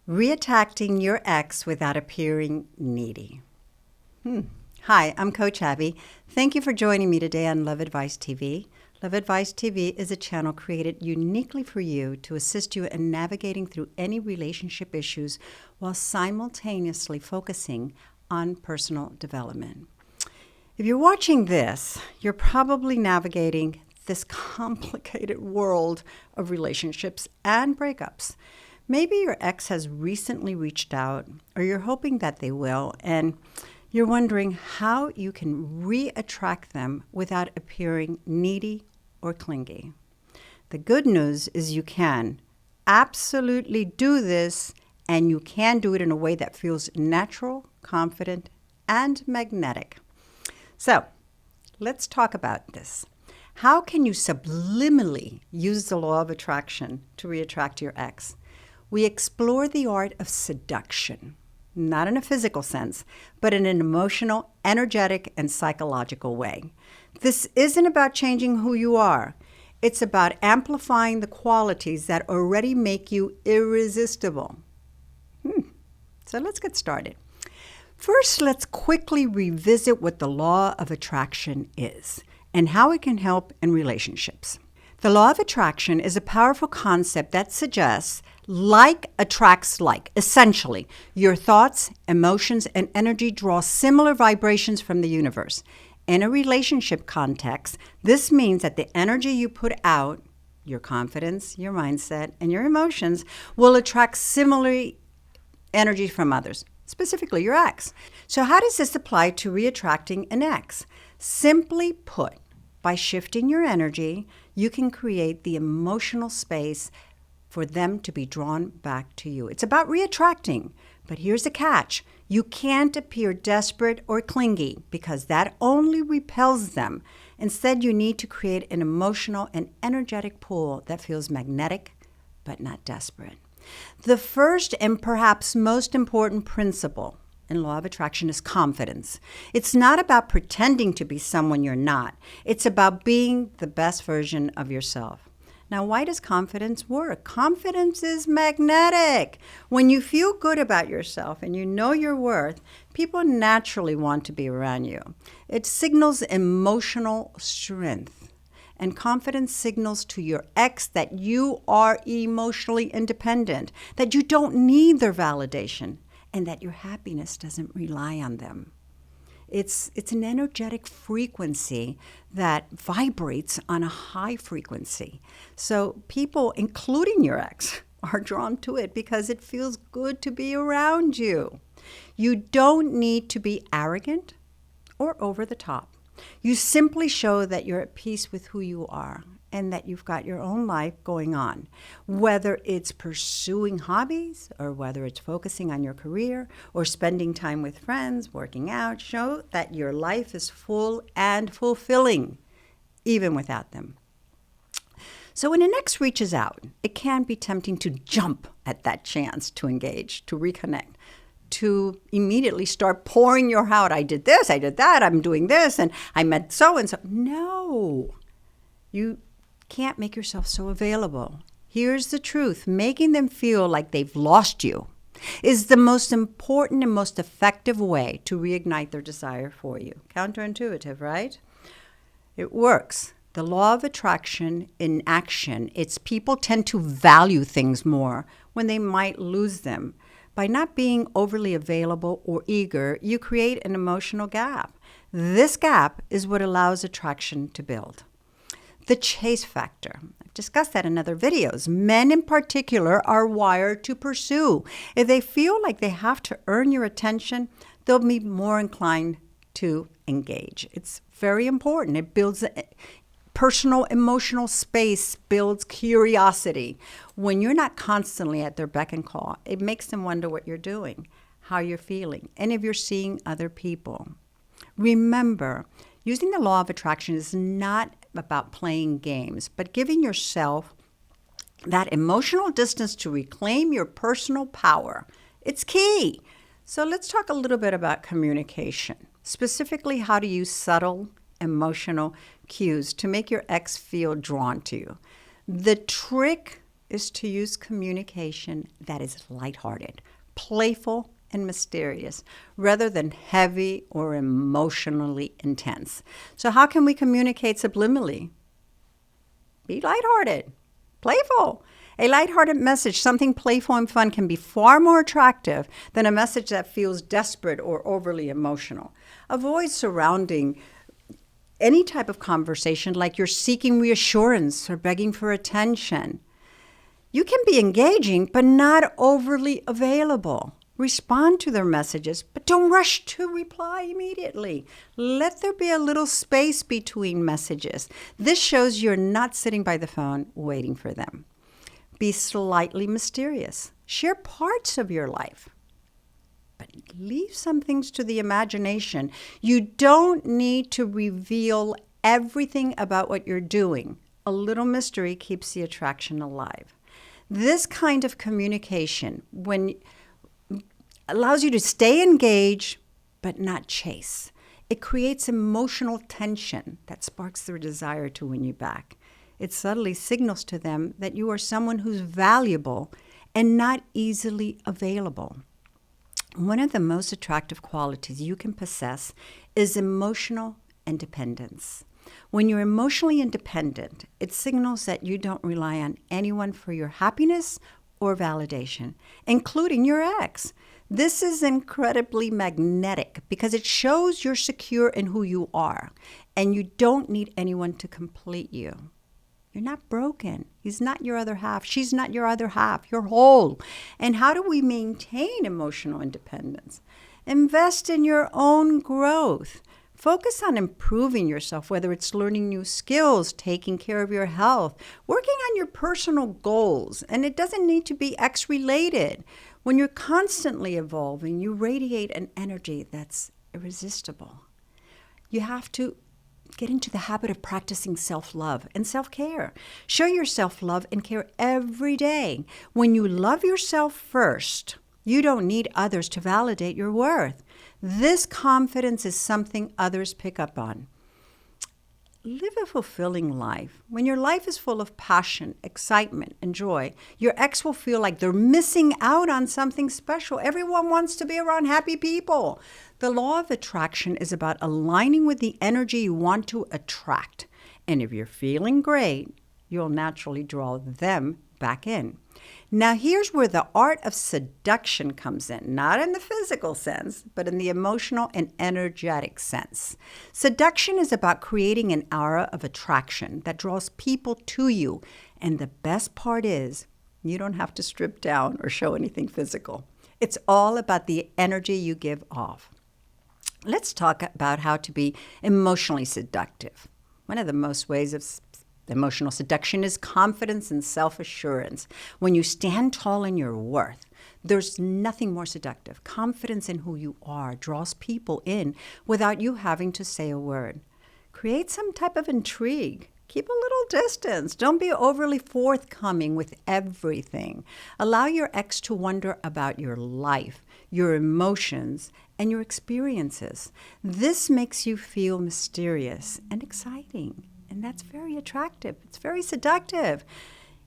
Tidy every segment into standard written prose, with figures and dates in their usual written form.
Reattracting your ex without appearing needy. Hi, I'm Coach Abby. Thank you for joining me today on Love Advice TV. Love Advice TV is a channel created uniquely for you to assist you in navigating through any relationship issues while simultaneously focusing on personal development. If you're watching this, you're probably navigating this complicated world of relationships and breakups. Maybe your ex has recently reached out, or you're hoping that they will, and you're wondering how you can re-attract them without appearing needy or clingy. The good news is you can absolutely do this, and you can do it in a way that feels natural, confident, and magnetic. So, let's talk about this. How can you subliminally use the law of attraction to re-attract your ex? We explore the art of seduction, not in a physical sense, but in an emotional, energetic, and psychological way. This isn't about changing who you are. It's about amplifying the qualities that already make you irresistible. So let's get started. First, let's quickly revisit what the law of attraction is and how it can help in relationships. The law of attraction is a powerful concept that suggests like attracts like. Essentially, your thoughts, emotions, and energy draw similar vibrations from the universe. In a relationship context, this means that the energy you put out, your confidence, your mindset, and your emotions will attract similar energy from others, specifically your ex. So how does this apply to re-attracting an ex? Simply put, by shifting your energy, you can create the emotional space for them to be drawn back to you. It's about re-attracting, but here's the catch. You can't appear desperate or clingy because that only repels them. Instead, you need to create an emotional and energetic pull that feels magnetic but not desperate. The first and perhaps most important principle in law of attraction is confidence. It's not about pretending to be someone you're not. It's about being the best version of yourself. Now, why does confidence work? Confidence is magnetic. When you feel good about yourself and you know your worth, people naturally want to be around you. It signals emotional strength. And confidence signals to your ex that you are emotionally independent, that you don't need their validation, and that your happiness doesn't rely on them. It's an energetic frequency that vibrates on a high frequency. So people, including your ex, are drawn to it because it feels good to be around you. You don't need to be arrogant or over the top. You simply show that you're at peace with who you are and that you've got your own life going on. Whether it's pursuing hobbies or whether it's focusing on your career or spending time with friends, working out, show that your life is full and fulfilling, even without them. So when an ex reaches out, it can be tempting to jump at that chance to engage, to reconnect, to immediately start pouring your out. I did this, I did that, I'm doing this, and I met so-and-so. No, you can't make yourself so available. Here's the truth. Making them feel like they've lost you is the most important and most effective way to reignite their desire for you. Counterintuitive, right? It works. The law of attraction in action, it's people tend to value things more when they might lose them. By not being overly available or eager, you create an emotional gap. This gap is what allows attraction to build. The chase factor. I've discussed that in other videos. Men in particular are wired to pursue. If they feel like they have to earn your attention, they'll be more inclined to engage. It's very important. It builds personal emotional space, builds curiosity. When you're not constantly at their beck and call, it makes them wonder what you're doing, how you're feeling, and if you're seeing other people. Remember, using the law of attraction is not about playing games, but giving yourself that emotional distance to reclaim your personal power. It's key. So let's talk a little bit about communication, specifically how to use subtle emotional cues to make your ex feel drawn to you. The trick is to use communication that is lighthearted, playful, and mysterious, rather than heavy or emotionally intense. So how can we communicate subliminally? Be lighthearted, playful. A lighthearted message, something playful and fun, can be far more attractive than a message that feels desperate or overly emotional. Avoid surrounding any type of conversation like you're seeking reassurance or begging for attention. You can be engaging, but not overly available. Respond to their messages, but don't rush to reply immediately. Let there be a little space between messages. This shows you're not sitting by the phone waiting for them. Be slightly mysterious. Share parts of your life, but leave some things to the imagination. You don't need to reveal everything about what you're doing. A little mystery keeps the attraction alive. This kind of communication allows you to stay engaged, but not chase. It creates emotional tension that sparks their desire to win you back. It subtly signals to them that you are someone who's valuable and not easily available. One of the most attractive qualities you can possess is emotional independence. When you're emotionally independent, it signals that you don't rely on anyone for your happiness or validation, including your ex. This is incredibly magnetic because it shows you're secure in who you are, and you don't need anyone to complete you. You're not broken. He's not your other half. She's not your other half. You're whole. And how do we maintain emotional independence? Invest in your own growth. Focus on improving yourself, whether it's learning new skills, taking care of your health, working on your personal goals. And it doesn't need to be ex-related. When you're constantly evolving, you radiate an energy that's irresistible. You have to get into the habit of practicing self-love and self-care. Show yourself love and care every day. When you love yourself first, you don't need others to validate your worth. This confidence is something others pick up on. Live a fulfilling life. When your life is full of passion, excitement, and joy, your ex will feel like they're missing out on something special. Everyone wants to be around happy people. The law of attraction is about aligning with the energy you want to attract. And if you're feeling great, you'll naturally draw them back in. Now, here's where the art of seduction comes in, not in the physical sense, but in the emotional and energetic sense. Seduction is about creating an aura of attraction that draws people to you. And the best part is, you don't have to strip down or show anything physical. It's all about the energy you give off. Let's talk about how to be emotionally seductive. One of the most ways of emotional seduction is confidence and self-assurance. When you stand tall in your worth, there's nothing more seductive. Confidence in who you are draws people in without you having to say a word. Create some type of intrigue. Keep a little distance. Don't be overly forthcoming with everything. Allow your ex to wonder about your life, your emotions, and your experiences. This makes you feel mysterious and exciting. And that's very attractive. It's very seductive.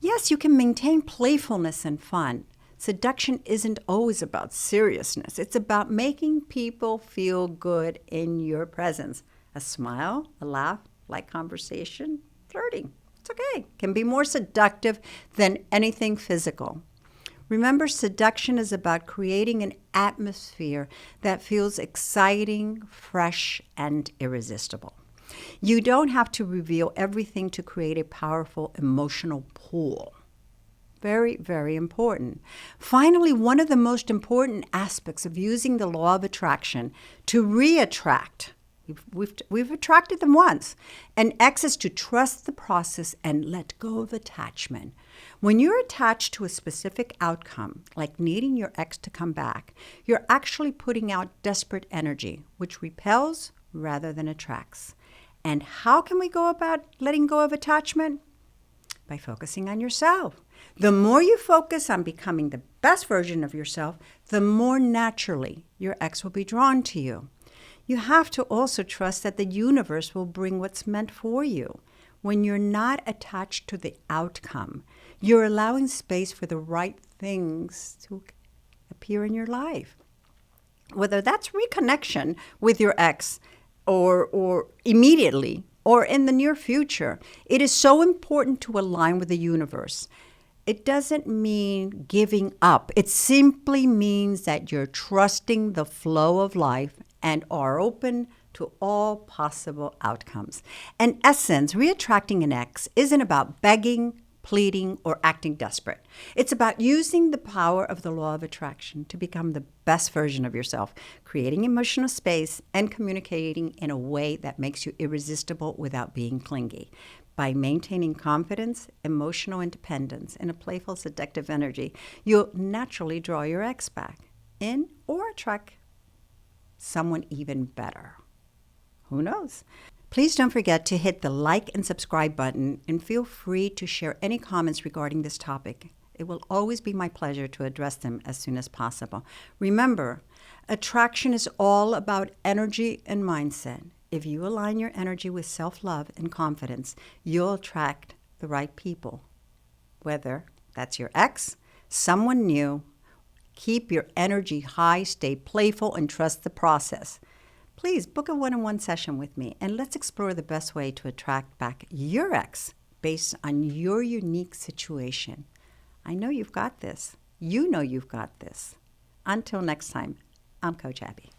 Yes, you can maintain playfulness and fun. Seduction isn't always about seriousness. It's about making people feel good in your presence. A smile, a laugh, light conversation, flirting. It's okay. It can be more seductive than anything physical. Remember, seduction is about creating an atmosphere that feels exciting, fresh, and irresistible. You don't have to reveal everything to create a powerful emotional pull. Very, very important. Finally, one of the most important aspects of using the law of attraction to re-attract, we've attracted them once, and X is to trust the process and let go of attachment. When you're attached to a specific outcome, like needing your ex to come back, you're actually putting out desperate energy, which repels rather than attracts. And how can we go about letting go of attachment? By focusing on yourself. The more you focus on becoming the best version of yourself, the more naturally your ex will be drawn to you. You have to also trust that the universe will bring what's meant for you. When you're not attached to the outcome, You're allowing space for the right things to appear in your life. Whether that's reconnection with your ex or immediately or in the near future, it is so important to align with the universe. It doesn't mean giving up. It simply means that you're trusting the flow of life and are open to all possible outcomes. In essence, reattracting an ex isn't about begging, pleading, or acting desperate. It's about using the power of the law of attraction to become the best version of yourself, creating emotional space and communicating in a way that makes you irresistible without being clingy. By maintaining confidence, emotional independence, and a playful, seductive energy, you'll naturally draw your ex back in or attract someone even better. Who knows? Please don't forget to hit the like and subscribe button and feel free to share any comments regarding this topic. It will always be my pleasure to address them as soon as possible. Remember, attraction is all about energy and mindset. If you align your energy with self-love and confidence, you'll attract the right people. Whether that's your ex, someone new, keep your energy high, stay playful, and trust the process. Please book a one-on-one session with me and let's explore the best way to attract back your ex based on your unique situation. I know you've got this. You know you've got this. Until next time, I'm Coach Abby.